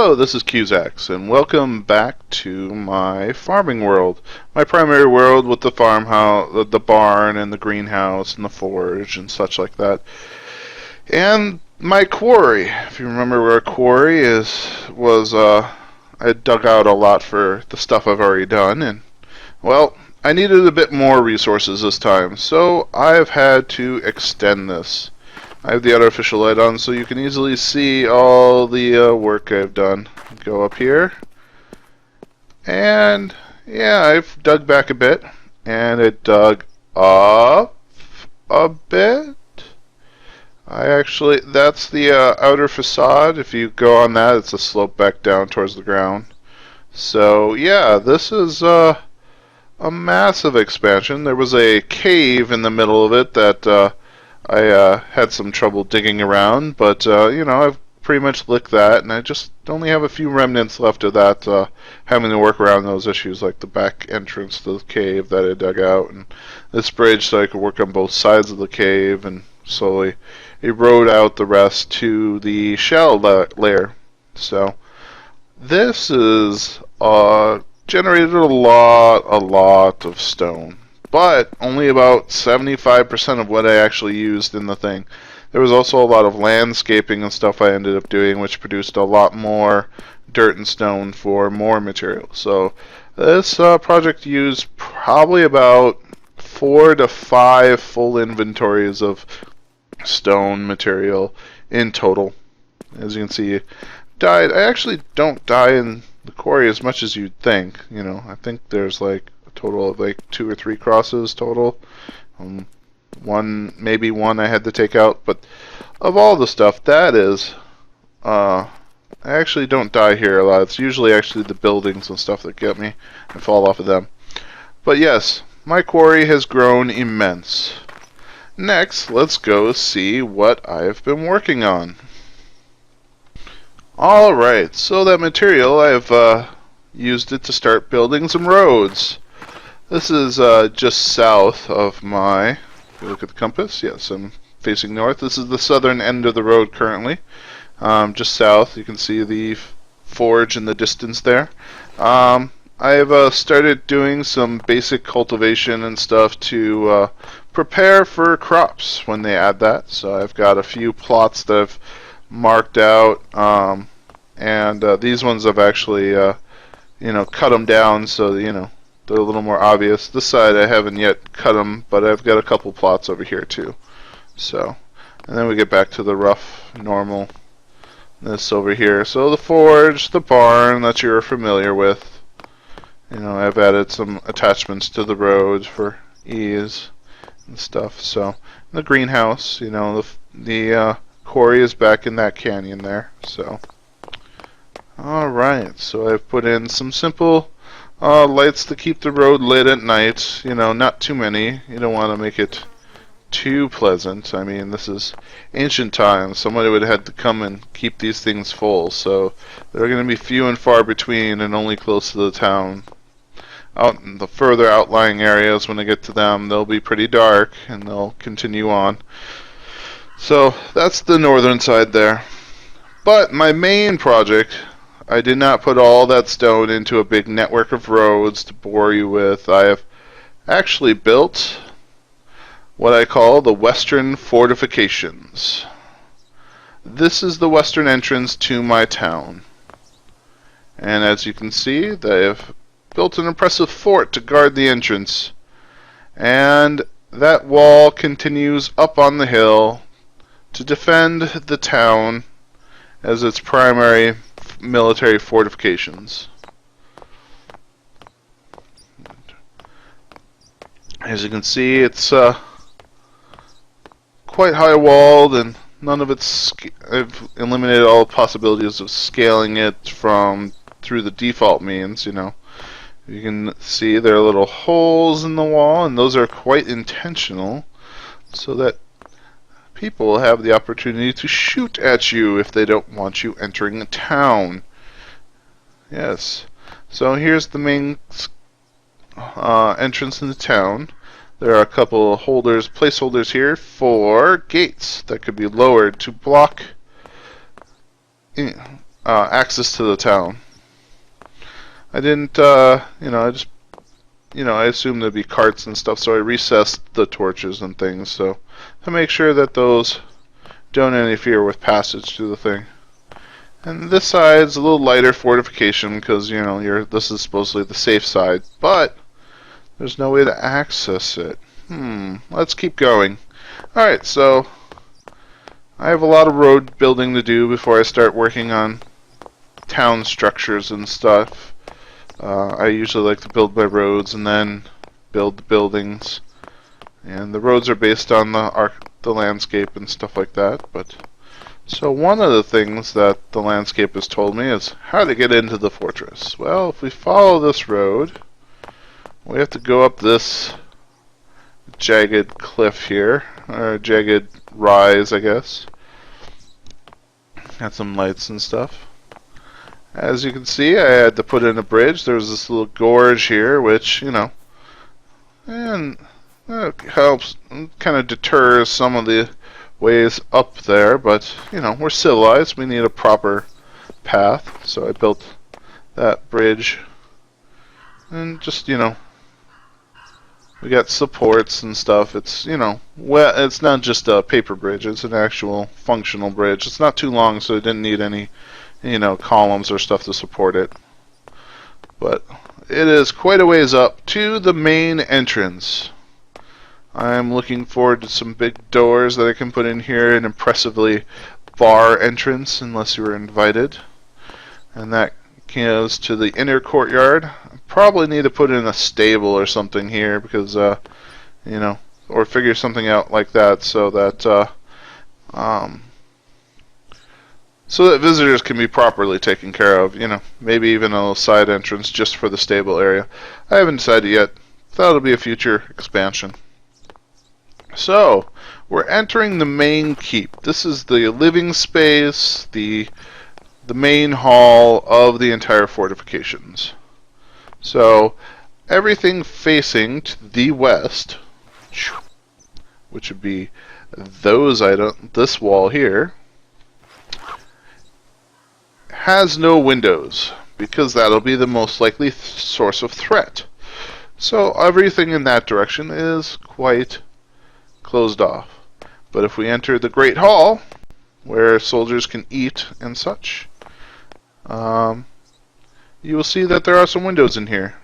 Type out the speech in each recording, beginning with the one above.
Hello, this is Cusax, and welcome back to my farming world. My primary world with the farmhouse, the barn, and the greenhouse, and the forge, and such like that. And my quarry. If you remember where a quarry I dug out a lot for the stuff I've already done, and well, I needed a bit more resources this time, so I've had to extend this. I have the artificial light on so you can easily see all the work I've done. Go up here, and yeah, I've dug back a bit, and it dug up a bit. That's the outer facade. If you go on that, it's a slope back down towards the ground. So yeah, this is a massive expansion. There was a cave in the middle of it that I had some trouble digging around, but I've pretty much licked that, and I just only have a few remnants left of that, having to work around those issues, like the back entrance to the cave that I dug out, and this bridge so I could work on both sides of the cave, and slowly erode out the rest to the shell layer. So this is generated a lot of stone, but only about 75% of what I actually used in the thing. There was also a lot of landscaping and stuff I ended up doing, which produced a lot more dirt and stone for more material. So this project used probably about 4 to 5 full inventories of stone material in total. As you can see, I actually don't die in the quarry as much as you'd think. I think there's like total of like 2 or 3 crosses total. Maybe one I had to take out, but of all the stuff, that is, I actually don't die here a lot. It's usually actually the buildings and stuff that get me. I fall off of them. But yes, my quarry has grown immense. Next, let's go see what I've been working on. Alright, so that material, I've used it to start building some roads. This is just south of my, if you look at the compass, yes, I'm facing north. This is the southern end of the road currently. Just south, you can see the forge in the distance there. I've started doing some basic cultivation and stuff to prepare for crops when they add that. So I've got a few plots that I've marked out, and these ones I've actually cut them down so they're a little more obvious. This side I haven't yet cut them, but I've got a couple plots over here too. So, and then we get back to the rough, normal, this over here. So the forge, the barn that you're familiar with. I've added some attachments to the road for ease and stuff. So, the greenhouse, the quarry is back in that canyon there. So, alright, so I've put in some simple lights to keep the road lit at night. Not too many. You don't want to make it too pleasant. I mean, this is ancient times. Somebody would have had to come and keep these things full. So they're going to be few and far between and only close to the town. Out in the further outlying areas, when I get to them, they'll be pretty dark and they'll continue on. So that's the northern side there. But my main project, I did not put all that stone into a big network of roads to bore you with. I have actually built what I call the Western Fortifications. This is the western entrance to my town. And as you can see, they have built an impressive fort to guard the entrance. And that wall continues up on the hill to defend the town as its primary military fortifications. As you can see, it's quite high walled, and none of it's I've eliminated all possibilities of scaling it through the default means. You can see there are little holes in the wall, and those are quite intentional so that people have the opportunity to shoot at you if they don't want you entering the town. Yes. So here's the main entrance in the town. There are a couple placeholders here for gates that could be lowered to block access to the town. I didn't, I assumed there'd be carts and stuff, so I recessed the torches and things, so to make sure that those don't interfere with passage to the thing. And this side's a little lighter fortification because, this is supposedly the safe side, but there's no way to access it. Let's keep going. Alright, so I have a lot of road building to do before I start working on town structures and stuff. I usually like to build my roads and then build the buildings. And the roads are based on the landscape and stuff like that. So one of the things that the landscape has told me is how to get into the fortress. Well, if we follow this road, we have to go up this jagged cliff here, or jagged rise, I guess. Got some lights and stuff. As you can see, I had to put in a bridge. There's this little gorge here, which, and helps, kind of deters some of the ways up there, but, we're civilized. We need a proper path, so I built that bridge. And just, we got supports and stuff. It's, well, it's not just a paper bridge. It's an actual functional bridge. It's not too long, so it didn't need any, columns or stuff to support it. But it is quite a ways up to the main entrance. I'm looking forward to some big doors that I can put in here, an impressively bar entrance, unless you were invited. And that goes to the inner courtyard. Probably need to put in a stable or something here because, or figure something out like that so that visitors can be properly taken care of. Maybe even a little side entrance just for the stable area. I haven't decided yet. That'll be a future expansion. So, we're entering the main keep. This is the living space, the main hall of the entire fortifications. So, everything facing to the west, which would be this wall here, has no windows, because that'll be the most likely source of threat. So, everything in that direction is quite closed off. But if we enter the Great Hall, where soldiers can eat and such, you will see that there are some windows in here.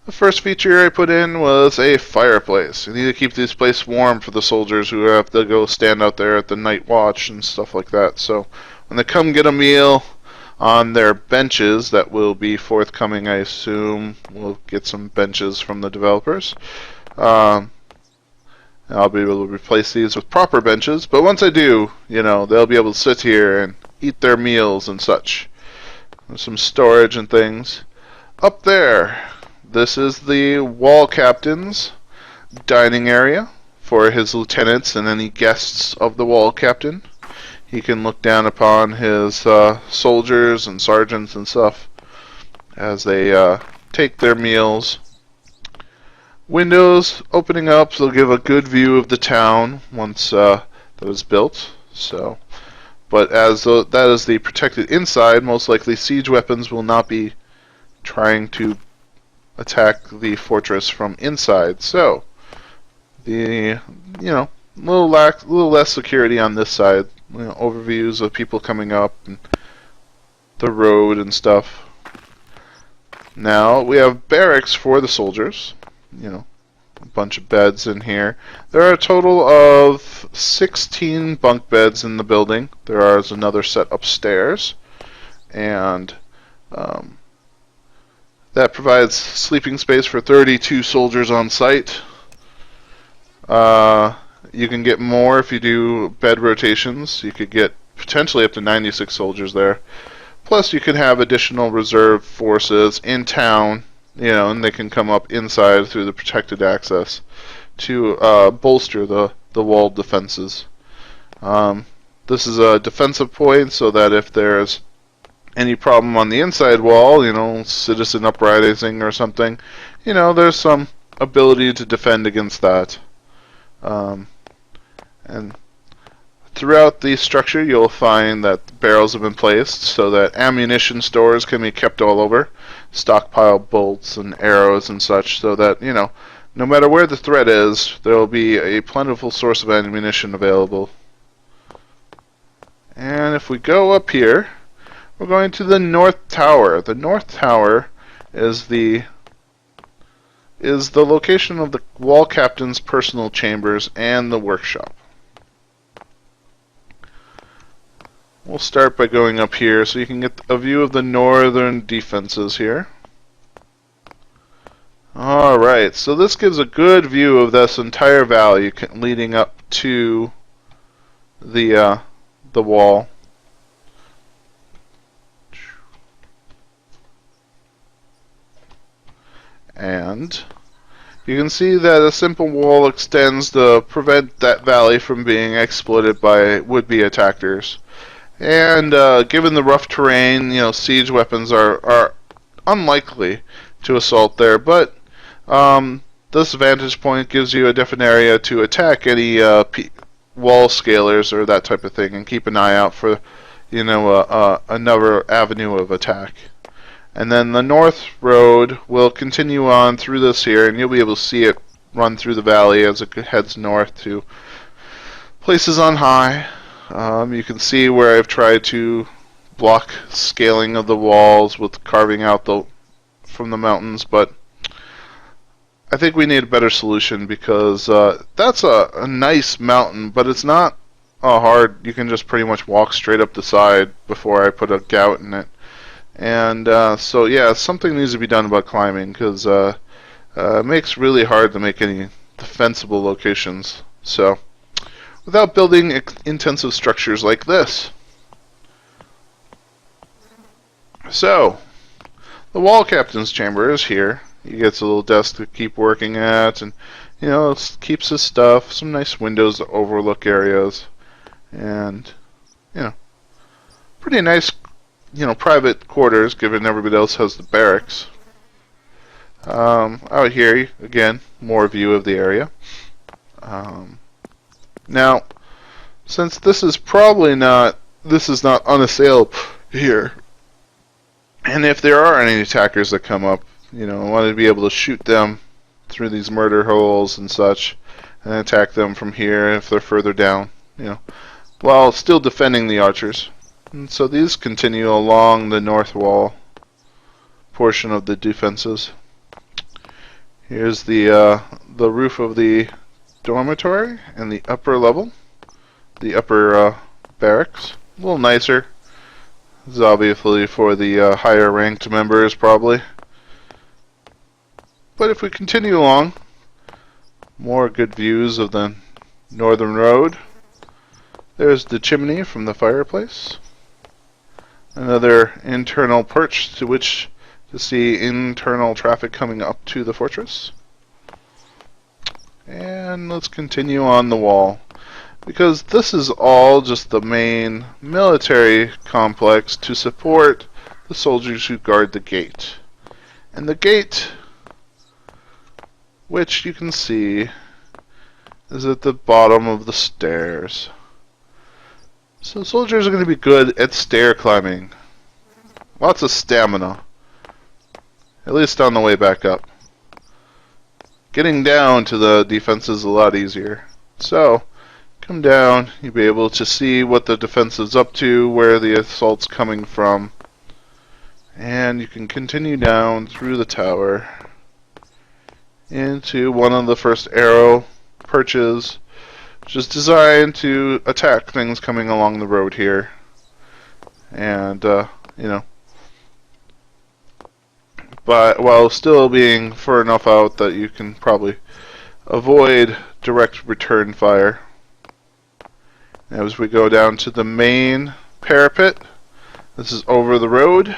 The first feature I put in was a fireplace. You need to keep this place warm for the soldiers who have to go stand out there at the night watch and stuff like that. So when they come get a meal on their benches that will be forthcoming, I assume we'll get some benches from the developers. I'll be able to replace these with proper benches, but once I do, they'll be able to sit here and eat their meals and such. There's some storage and things. Up there, this is the wall captain's dining area for his lieutenants and any guests of the wall captain. He can look down upon his soldiers and sergeants and stuff as they take their meals. Windows opening up, so they'll give a good view of the town once that is built. But as that is the protected inside, most likely siege weapons will not be trying to attack the fortress from inside. So the little less security on this side. Overviews of people coming up and the road and stuff. Now we have barracks for the soldiers. A bunch of beds in here. There are a total of 16 bunk beds in the building. There is another set upstairs, and that provides sleeping space for 32 soldiers on site. You can get more if you do bed rotations. You could get potentially up to 96 soldiers there. Plus, you can have additional reserve forces in town, and they can come up inside through the protected access to bolster the walled defenses. This is a defensive point, so that if there's any problem on the inside wall, citizen uprising or something, there's some ability to defend against that. And Throughout the structure, you'll find that barrels have been placed so that ammunition stores can be kept all over, stockpile bolts and arrows and such, so that, no matter where the threat is, there will be a plentiful source of ammunition available. And if we go up here, we're going to the North Tower. The North Tower is the location of the wall captain's personal chambers and the workshop. We'll start by going up here so you can get a view of the northern defenses here. Alright, so this gives a good view of this entire valley leading up to the wall. And you can see that a simple wall extends to prevent that valley from being exploited by would-be attackers. And given the rough terrain, siege weapons are unlikely to assault there. But this vantage point gives you a different area to attack any wall scalers or that type of thing, and keep an eye out for, another avenue of attack. And then the north road will continue on through this here, and you'll be able to see it run through the valley as it heads north to places on high. You can see where I've tried to block scaling of the walls with carving out from the mountains, but I think we need a better solution, because that's a nice mountain, but it's not hard. You can just pretty much walk straight up the side before I put a gout in it. And so yeah, something needs to be done about climbing, because it makes it really hard to make any defensible locations. So, without building intensive structures like this. So, the wall captain's chamber is here. He gets a little desk to keep working at, and it keeps his stuff. Some nice windows to overlook areas, and pretty nice, private quarters, given everybody else has the barracks. Out here, again, more view of the area. Now, since this is not unassailable here, and if there are any attackers that come up, I want to be able to shoot them through these murder holes and such, and attack them from here if they're further down, while still defending the archers. And so these continue along the north wall portion of the defenses. Here's the roof of the dormitory and the upper level, the upper barracks. A little nicer. This is obviously for the higher ranked members, probably. But if we continue along, more good views of the northern road. There's the chimney from the fireplace. Another internal perch to which to see internal traffic coming up to the fortress. And let's continue on the wall, because this is all just the main military complex to support the soldiers who guard the gate. And the gate, which you can see, is at the bottom of the stairs. So soldiers are going to be good at stair climbing. Lots of stamina, at least on the way back up. Getting down to the defense is a lot easier. So, come down, you'll be able to see what the defense is up to, where the assault's coming from. And you can continue down through the tower into one of the first arrow perches, which is designed to attack things coming along the road here. And, but while still being far enough out that you can probably avoid direct return fire. As we go down to the main parapet, this is over the road. You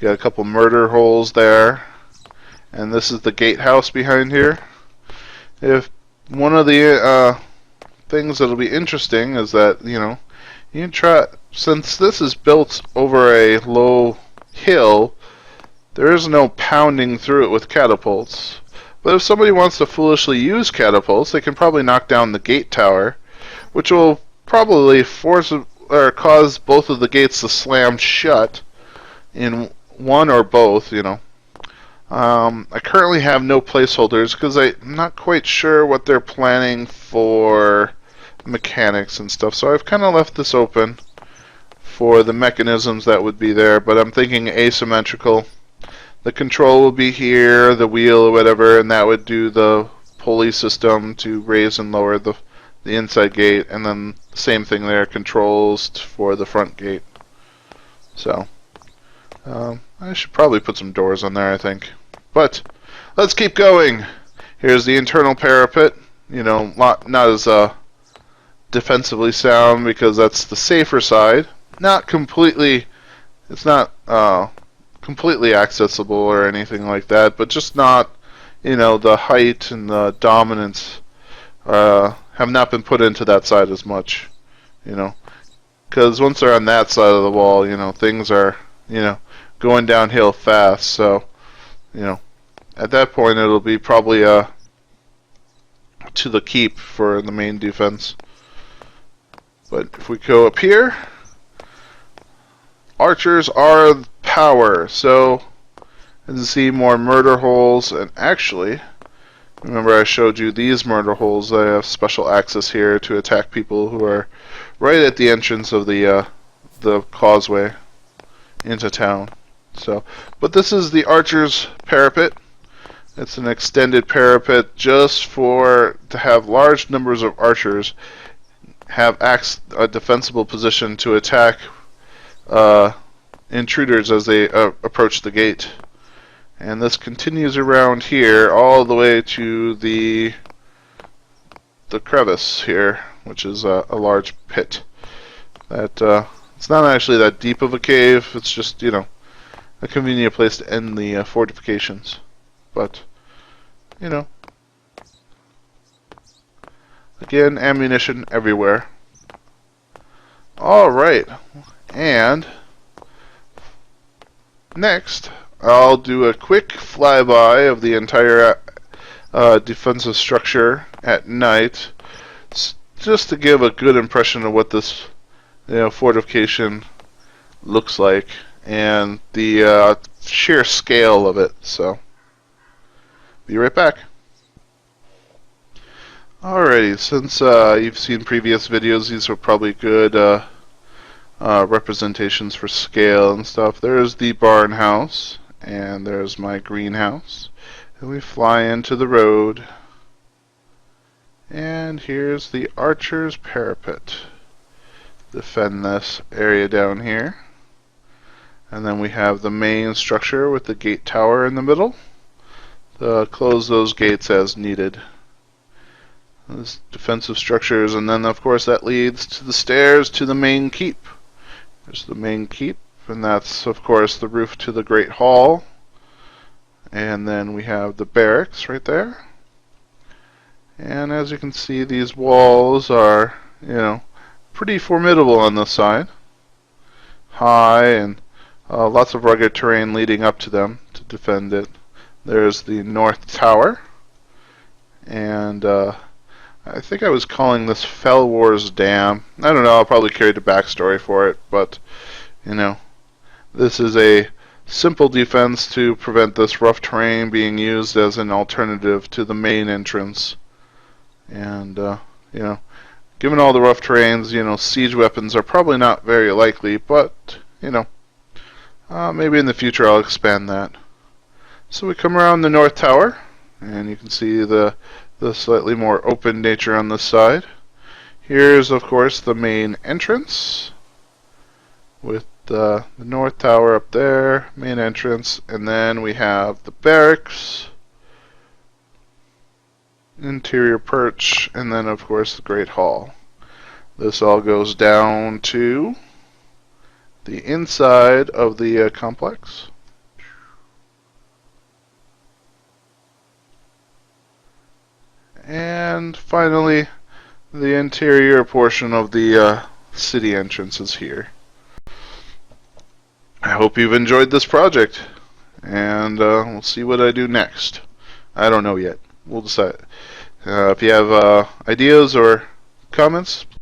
got a couple murder holes there, and this is the gatehouse behind here. If one of the things that'll be interesting is that you can try, since this is built over a low hill, there is no pounding through it with catapults. But if somebody wants to foolishly use catapults, they can probably knock down the gate tower, which will probably force or cause both of the gates to slam shut in one or both, you know. I currently have no placeholders because I'm not quite sure what they're planning for mechanics and stuff. So I've kind of left this open for the mechanisms that would be there, but I'm thinking asymmetrical. The control will be here, the wheel or whatever, and that would do the pulley system to raise and lower the inside gate, and then same thing there, controls for the front gate. So I should probably put some doors on there, I think. But let's keep going. Here's the internal parapet. You know, not as defensively sound because that's the safer side. Not completely. It's not completely accessible or anything like that, but just not. You know, the height and the dominance have not been put into that side as much. You know, because once they're on that side of the wall, you know, things are, you know, going downhill fast. So, you know, at that point it'll be probably to the keep for the main defense. But if we go up here, archers are power. So as you see, more murder holes, and actually, remember I showed you these murder holes. I have special access here to attack people who are right at the entrance of the causeway into town. So, but this is the archer's parapet. It's an extended parapet just to have large numbers of archers have a defensible position to attack intruders as they approach the gate. And this continues around here all the way to the crevice here, which is a large pit. That it's not actually that deep of a cave. It's just, you know, a convenient place to end the fortifications. But, you know, again, ammunition everywhere. Alright, and next I'll do a quick flyby of the entire defensive structure at night, just to give a good impression of what this, you know, fortification looks like and the sheer scale of it. So, be right back. Alrighty, since you've seen previous videos, these are probably good representations for scale and stuff. There's the barn house, and there's my greenhouse. And we fly into the road. And here's the archer's parapet. Defend this area down here. And then we have the main structure with the gate tower in the middle. Close those gates as needed. Those defensive structures, and then of course that leads to the stairs to the main keep. There's the main keep, and that's of course the roof to the Great Hall. And then we have the barracks right there. And as you can see, these walls are, you know, pretty formidable on this side. High, and lots of rugged terrain leading up to them to defend it. There's the North Tower, and I think I was calling this Fell Wars Dam. I don't know, I'll probably create a backstory for it, but, you know, this is a simple defense to prevent this rough terrain being used as an alternative to the main entrance. And, you know, given all the rough terrains, you know, siege weapons are probably not very likely, but, you know, maybe in the future I'll expand that. So we come around the North Tower, and you can see the slightly more open nature on this side. Here's, of course, the main entrance with the North Tower up there, main entrance, and then we have the barracks, interior perch, and then, of course, the Great Hall. This all goes down to the inside of the complex. And finally, the interior portion of the city entrance is here. I hope you've enjoyed this project, and we'll see what I do next. I don't know yet. We'll decide. If you have ideas or comments,